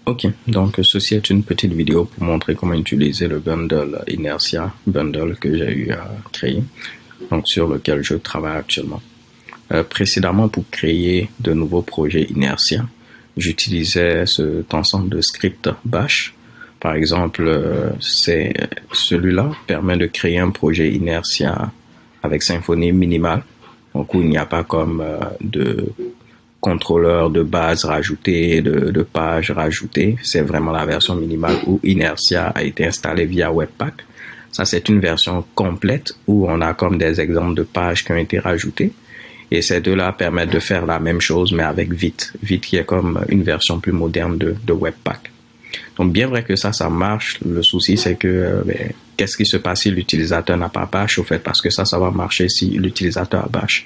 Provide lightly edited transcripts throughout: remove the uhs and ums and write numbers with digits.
Ok, donc ceci est une petite vidéo pour montrer comment utiliser le bundle Inertia Bundle que j'ai eu à créer, donc sur lequel je travaille actuellement. Précédemment, pour créer de nouveaux projets Inertia, j'utilisais cet ensemble de scripts Bash. Par exemple, celui-là permet de créer un projet Inertia avec symphonie minimale, donc où il n'y a pas comme de contrôleur de base rajouté, de page rajoutée. C'est vraiment la version minimale où Inertia a été installé via Webpack. Ça, c'est une version complète où on a comme des exemples de pages qui ont été rajoutées. Et ces deux-là permettent de faire la même chose, mais avec Vite. Vite qui est comme une version plus moderne de Webpack. Donc, bien vrai que ça marche. Le souci, c'est que qu'est-ce qui se passe si l'utilisateur n'a pas Bash, au fait, parce que ça va marcher si l'utilisateur a Bash.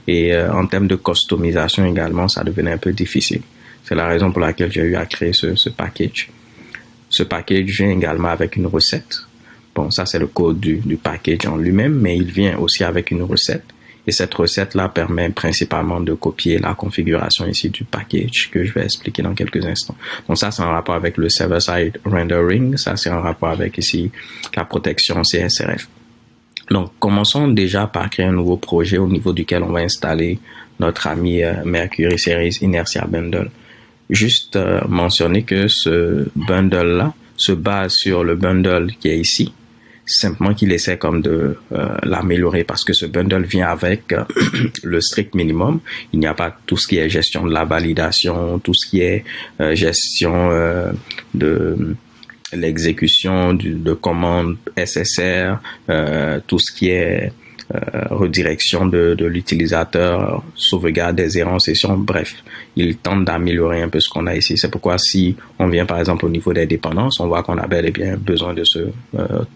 Et en termes de customisation également, ça devenait un peu difficile. C'est la raison pour laquelle j'ai eu à créer ce package. Ce package vient également avec une recette. Bon, ça, c'est le code du package en lui-même, mais il vient aussi avec une recette. Et cette recette-là permet principalement de copier la configuration ici du package que je vais expliquer dans quelques instants. Donc ça, c'est en rapport avec le server-side rendering. Ça, c'est en rapport avec ici la protection CSRF. Donc, commençons déjà par créer un nouveau projet au niveau duquel on va installer notre ami Mercury Series Inertia Bundle. Juste mentionner que ce bundle-là se base sur le bundle qui est ici. Simplement qu'il essaie comme de l'améliorer parce que ce bundle vient avec le strict minimum. Il n'y a pas tout ce qui est gestion de la validation, tout ce qui est gestion de l'exécution de commandes SSR, tout ce qui est redirection de l'utilisateur, sauvegarde des erreurs en session, bref, il tente d'améliorer un peu ce qu'on a ici. C'est pourquoi si on vient par exemple au niveau des dépendances, on voit qu'on a bel et bien besoin de ce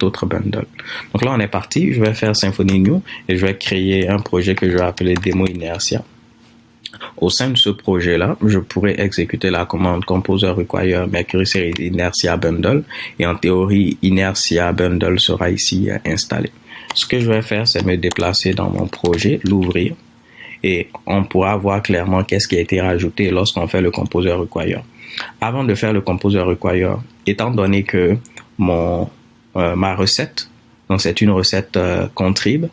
autre bundle. Donc là, on est parti. Je vais faire Symfony New et je vais créer un projet que je vais appeler Demo Inertia. Au sein de ce projet-là, je pourrais exécuter la commande Composer Require Mercury Series Inertia Bundle et en théorie, Inertia Bundle sera ici installé. Ce que je vais faire, c'est me déplacer dans mon projet, l'ouvrir et on pourra voir clairement qu'est-ce qui a été rajouté lorsqu'on fait le Composer Require. Avant de faire le Composer Require, étant donné que ma recette, donc c'est une recette contrib,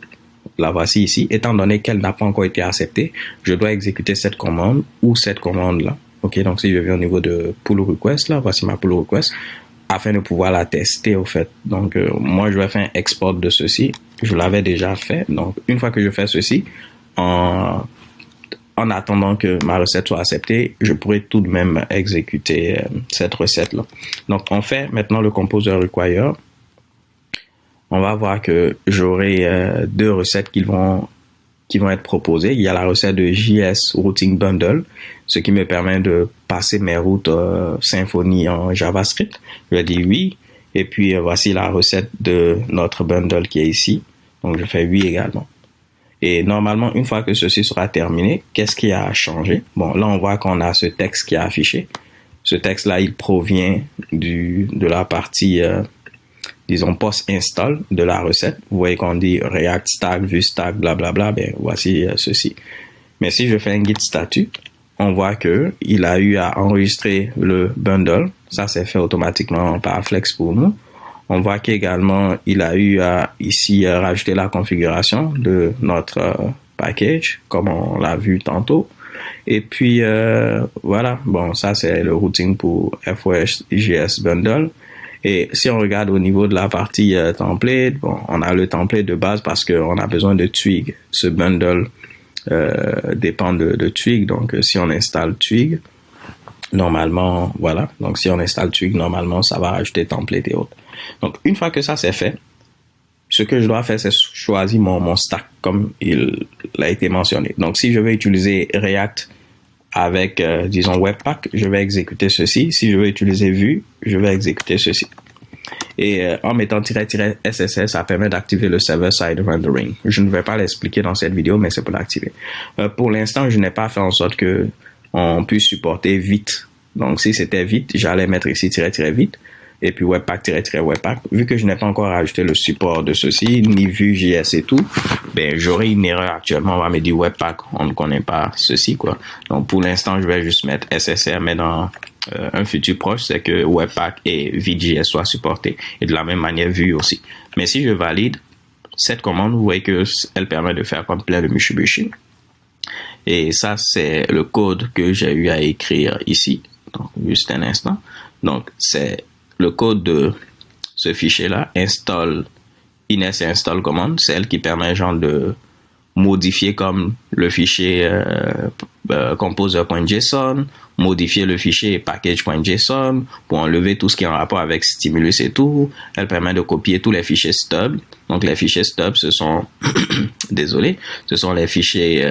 la voici ici, étant donné qu'elle n'a pas encore été acceptée, je dois exécuter cette commande ou cette commande-là. Ok, donc si je viens au niveau de pull request, là, voici ma pull request, afin de pouvoir la tester au fait. Donc moi je vais faire un export de ceci. Je l'avais déjà fait. Donc une fois que je fais ceci, en attendant que ma recette soit acceptée, je pourrais tout de même exécuter cette recette-là. Donc on fait maintenant le Composer Require. On va voir que j'aurai deux recettes qui vont être proposées. Il y a la recette de JS Routing Bundle, ce qui me permet de passer mes routes Symfony en JavaScript. Je vais dire oui. Et puis, voici la recette de notre bundle qui est ici. Donc, je fais oui également. Et normalement, une fois que ceci sera terminé, qu'est-ce qui a changé? Bon, là, on voit qu'on a ce texte qui est affiché. Ce texte-là, il provient de la partie... disons post-install de la recette. Vous voyez qu'on dit React stack, Vue stack, blablabla. Ben, voici ceci. Mais si je fais un git statut, on voit que il a eu à enregistrer le bundle. Ça, c'est fait automatiquement par Flex pour nous. On voit qu'également, il a eu à ici rajouter la configuration de notre package, comme on l'a vu tantôt. Et puis, voilà. Bon, ça, c'est le routing pour FOSJS Bundle. Et si on regarde au niveau de la partie template, bon, on a le template de base parce qu'on a besoin de Twig. Ce bundle dépend de Twig. Donc, si on installe Twig, normalement, voilà. Donc, si on installe Twig, normalement, ça va rajouter template et autres. Donc, une fois que ça c'est fait, ce que je dois faire, c'est choisir mon stack comme il a été mentionné. Donc, si je veux utiliser React avec, disons, Webpack, je vais exécuter ceci. Si je veux utiliser Vue, je vais exécuter ceci. Et en mettant "-SSS", ça permet d'activer le server-side rendering. Je ne vais pas l'expliquer dans cette vidéo, mais c'est pour l'activer. Pour l'instant, je n'ai pas fait en sorte que on puisse supporter Vite. Donc, si c'était Vite, j'allais mettre ici "-Vite". Et puis Webpack, vu que je n'ai pas encore rajouté le support de ceci, ni Vue.js et tout, ben, j'aurai une erreur actuellement. On va me dire Webpack, on ne connaît pas ceci, quoi. Donc, pour l'instant, je vais juste mettre SSR, mais dans un futur proche, c'est que Webpack et Vue.js soient supportés et de la même manière Vue aussi. Mais si je valide cette commande, vous voyez que elle permet de faire comme plein de Mitsubishi. Et ça, c'est le code que j'ai eu à écrire ici. Donc, juste un instant. Donc, c'est le code de ce fichier-là, install inertia install command, c'est elle qui permet genre de modifier comme le fichier composer.json, modifier le fichier package.json pour enlever tout ce qui est en rapport avec stimulus et tout. Elle permet de copier tous les fichiers stub. Donc les fichiers stub, ce sont désolé, ce sont les fichiers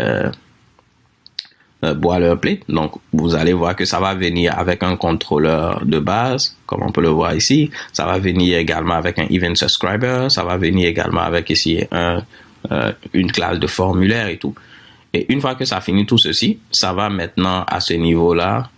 boilerplate. Donc vous allez voir que ça va venir avec un contrôleur de base, comme on peut le voir ici. Ça va venir également avec un event subscriber. Ça va venir également avec ici une classe de formulaire et tout. Et une fois que ça finit tout ceci, ça va maintenant à ce niveau-là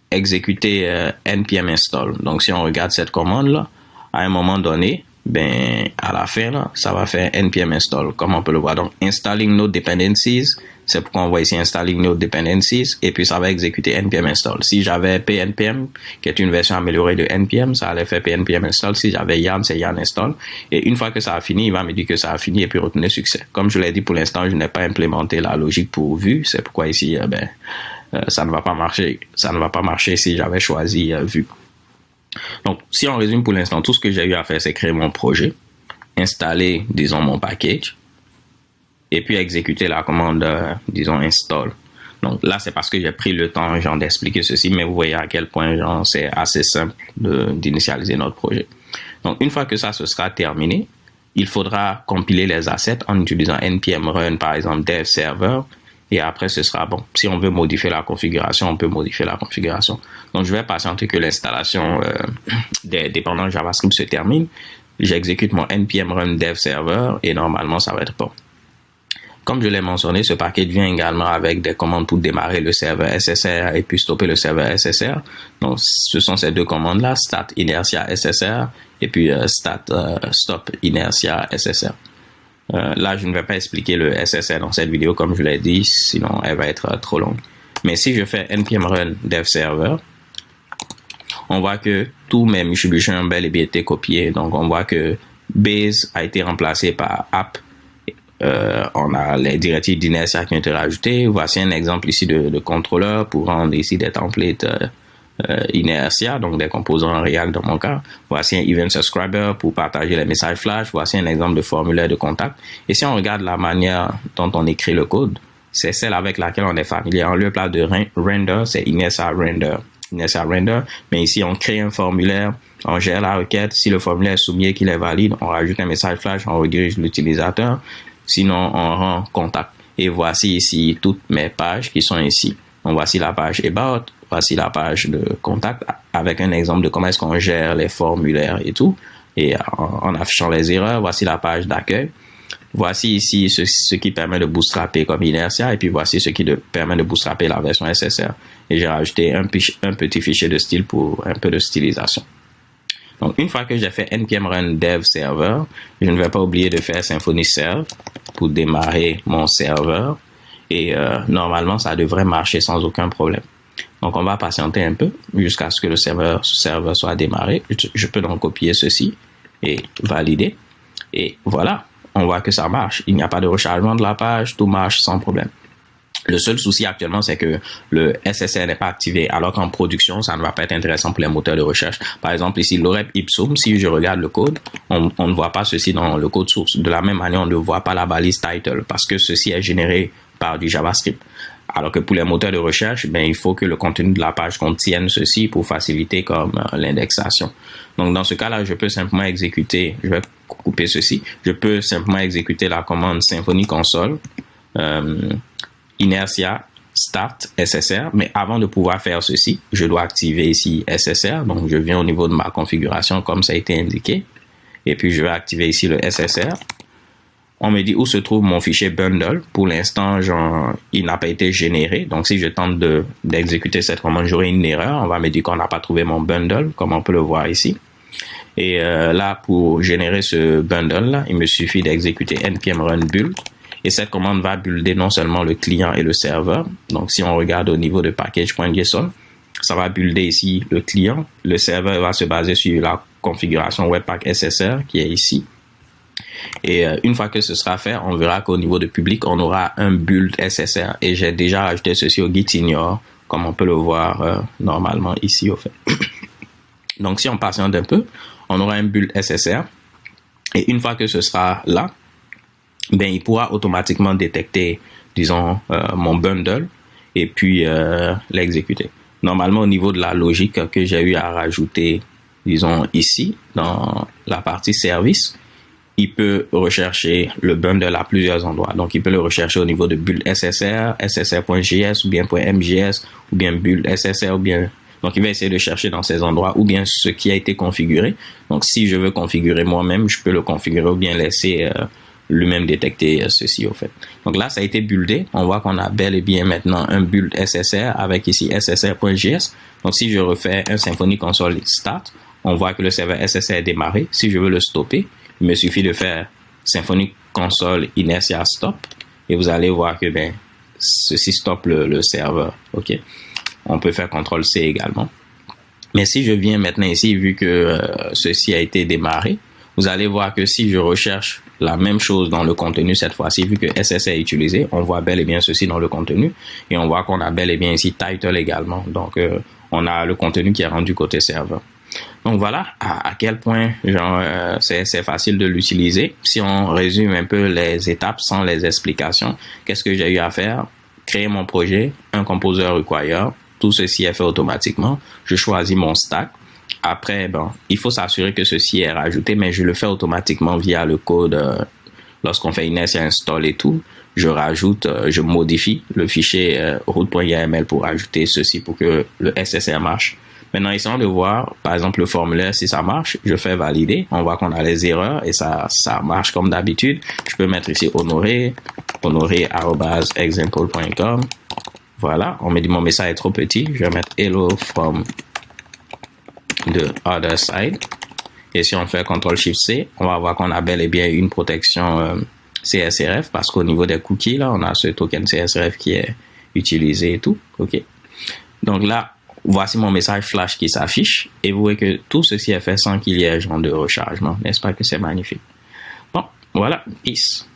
exécuter npm install. Donc si on regarde cette commande-là, à un moment donné, ben à la fin là, ça va faire npm install, comme on peut le voir. Donc installing node dependencies, c'est pourquoi on voit ici installing node dependencies, et puis ça va exécuter npm install. Si j'avais pnpm, qui est une version améliorée de npm, ça allait faire pnpm install. Si j'avais yarn, c'est yarn install. Et une fois que ça a fini, il va me dire que ça a fini et puis retenir succès. Comme je l'ai dit, pour l'instant, je n'ai pas implémenté la logique pour Vue. C'est pourquoi ici, ça ne va pas marcher. Ça ne va pas marcher si j'avais choisi Vue. Donc, si on résume pour l'instant, tout ce que j'ai eu à faire, c'est créer mon projet, installer, disons, mon package, et puis exécuter la commande, disons, install. Donc là, c'est parce que j'ai pris le temps, genre, d'expliquer ceci, mais vous voyez à quel point, genre, c'est assez simple d'initialiser notre projet. Donc, une fois que ça se sera terminé, il faudra compiler les assets en utilisant npm run, par exemple, dev server, et après, ce sera bon. Si on veut modifier la configuration, on peut modifier la configuration. Donc, je vais patienter que l'installation des dépendants JavaScript se termine. J'exécute mon npm run dev server et normalement, ça va être bon. Comme je l'ai mentionné, ce package vient également avec des commandes pour démarrer le serveur SSR et puis stopper le serveur SSR. Donc, ce sont ces deux commandes-là, start inertia SSR et puis stop inertia SSR. Là, je ne vais pas expliquer le SSR dans cette vidéo, comme je l'ai dit, sinon elle va être trop longue. Mais si je fais npm run dev server, on voit que tous mes Mitsubishi ont bel et bien été copiés. Donc, on voit que base a été remplacé par app. On a les directives d'inertia qui ont été rajoutées. Voici un exemple ici de contrôleur pour rendre ici des templates inertia, donc des composants React dans mon cas. Voici un event subscriber pour partager les messages flash. Voici un exemple de formulaire de contact. Et si on regarde la manière dont on écrit le code, c'est celle avec laquelle on est familier. En lieu place de render, c'est inertia render. Mais ici, on crée un formulaire, on gère la requête. Si le formulaire est soumis et qu'il est valide, on rajoute un message flash, on redirige l'utilisateur. Sinon, on rend contact. Et voici ici toutes mes pages qui sont ici. Donc, voici la page About, voici la page de contact avec un exemple de comment est-ce qu'on gère les formulaires et tout. Et en affichant les erreurs, voici la page d'accueil. Voici ici ce qui permet de bootstrapper comme inertia. Et puis, voici ce qui permet de bootstrapper la version SSR. Et j'ai rajouté un petit fichier de style pour un peu de stylisation. Donc, une fois que j'ai fait npm run dev server, je ne vais pas oublier de faire Symfony serve pour démarrer mon serveur. Et normalement, ça devrait marcher sans aucun problème. Donc, on va patienter un peu jusqu'à ce que le serveur soit démarré. Je peux donc copier ceci et valider. Et voilà, on voit que ça marche. Il n'y a pas de rechargement de la page, tout marche sans problème. Le seul souci actuellement, c'est que le SSR n'est pas activé, alors qu'en production, ça ne va pas être intéressant pour les moteurs de recherche. Par exemple, ici, lorem ipsum, si je regarde le code, on ne voit pas ceci dans le code source. De la même manière, on ne voit pas la balise title, parce que ceci est généré par du JavaScript. Alors que pour les moteurs de recherche, il faut que le contenu de la page contienne ceci pour faciliter comme l'indexation. Donc, dans ce cas-là, je peux simplement exécuter, je vais couper ceci, je peux simplement exécuter la commande Symfony console, inertia start SSR, mais avant de pouvoir faire ceci, je dois activer ici SSR. Donc, je viens au niveau de ma configuration comme ça a été indiqué. Et puis, je vais activer ici le SSR. On me dit où se trouve mon fichier bundle. Pour l'instant, il n'a pas été généré. Donc, si je tente d'exécuter cette commande, j'aurai une erreur. On va me dire qu'on n'a pas trouvé mon bundle, comme on peut le voir ici. Et là, pour générer ce bundle-là, il me suffit d'exécuter npm run build. Et cette commande va builder non seulement le client et le serveur. Donc, si on regarde au niveau de package.json, ça va builder ici le client. Le serveur va se baser sur la configuration Webpack SSR qui est ici. Et une fois que ce sera fait, on verra qu'au niveau de public, on aura un build SSR. Et j'ai déjà rajouté ceci au Git Ignore, comme on peut le voir normalement ici au fait. Donc si on patiente un peu, on aura un build SSR. Et une fois que ce sera là, ben, il pourra automatiquement détecter, disons, mon bundle et puis l'exécuter. Normalement, au niveau de la logique que j'ai eu à rajouter, disons, ici, dans la partie service, il peut rechercher le bundle à plusieurs endroits. Donc, il peut le rechercher au niveau de build SSR, ssr.js ou bien .mjs ou bien build SSR ou bien... Donc, il va essayer de chercher dans ces endroits ou bien ce qui a été configuré. Donc, si je veux configurer moi-même, je peux le configurer ou bien laisser lui-même détecter ceci au fait. Donc là, ça a été buildé. On voit qu'on a bel et bien maintenant un build SSR avec ici ssr.js. Donc, si je refais un Symfony Console Start, on voit que le serveur SSR est démarré. Si je veux le stopper, il me suffit de faire Symfony Console Inertia Stop et vous allez voir que ben, ceci stoppe le serveur. OK. On peut faire CTRL-C également. Mais si je viens maintenant ici, vu que ceci a été démarré, vous allez voir que si je recherche la même chose dans le contenu cette fois-ci, vu que SSR est utilisé, on voit bel et bien ceci dans le contenu et on voit qu'on a bel et bien ici title également. Donc, on a le contenu qui est rendu côté serveur. Donc voilà à quel point c'est facile de l'utiliser. Si on résume un peu les étapes sans les explications, qu'est-ce que j'ai eu à faire? Créer mon projet, un composer require, tout ceci est fait automatiquement. Je choisis mon stack. Après, il faut s'assurer que ceci est rajouté, mais je le fais automatiquement via le code. Lorsqu'on fait inertia install et tout, je rajoute, je modifie le fichier root.yml pour ajouter ceci pour que le SSR marche. Maintenant, essayons de voir, par exemple, le formulaire, si ça marche, je fais valider. On voit qu'on a les erreurs et ça marche comme d'habitude. Je peux mettre ici honoré@example.com. Voilà, on me dit mon message est trop petit. Je vais mettre hello from the other side. Et si on fait CTRL-SHIFT-C, on va voir qu'on a bel et bien une protection CSRF parce qu'au niveau des cookies, là, on a ce token CSRF qui est utilisé et tout. OK. Donc là, voici mon message flash qui s'affiche et vous voyez que tout ceci est fait sans qu'il y ait un genre de rechargement. N'est-ce pas que c'est magnifique? Bon, voilà. Peace.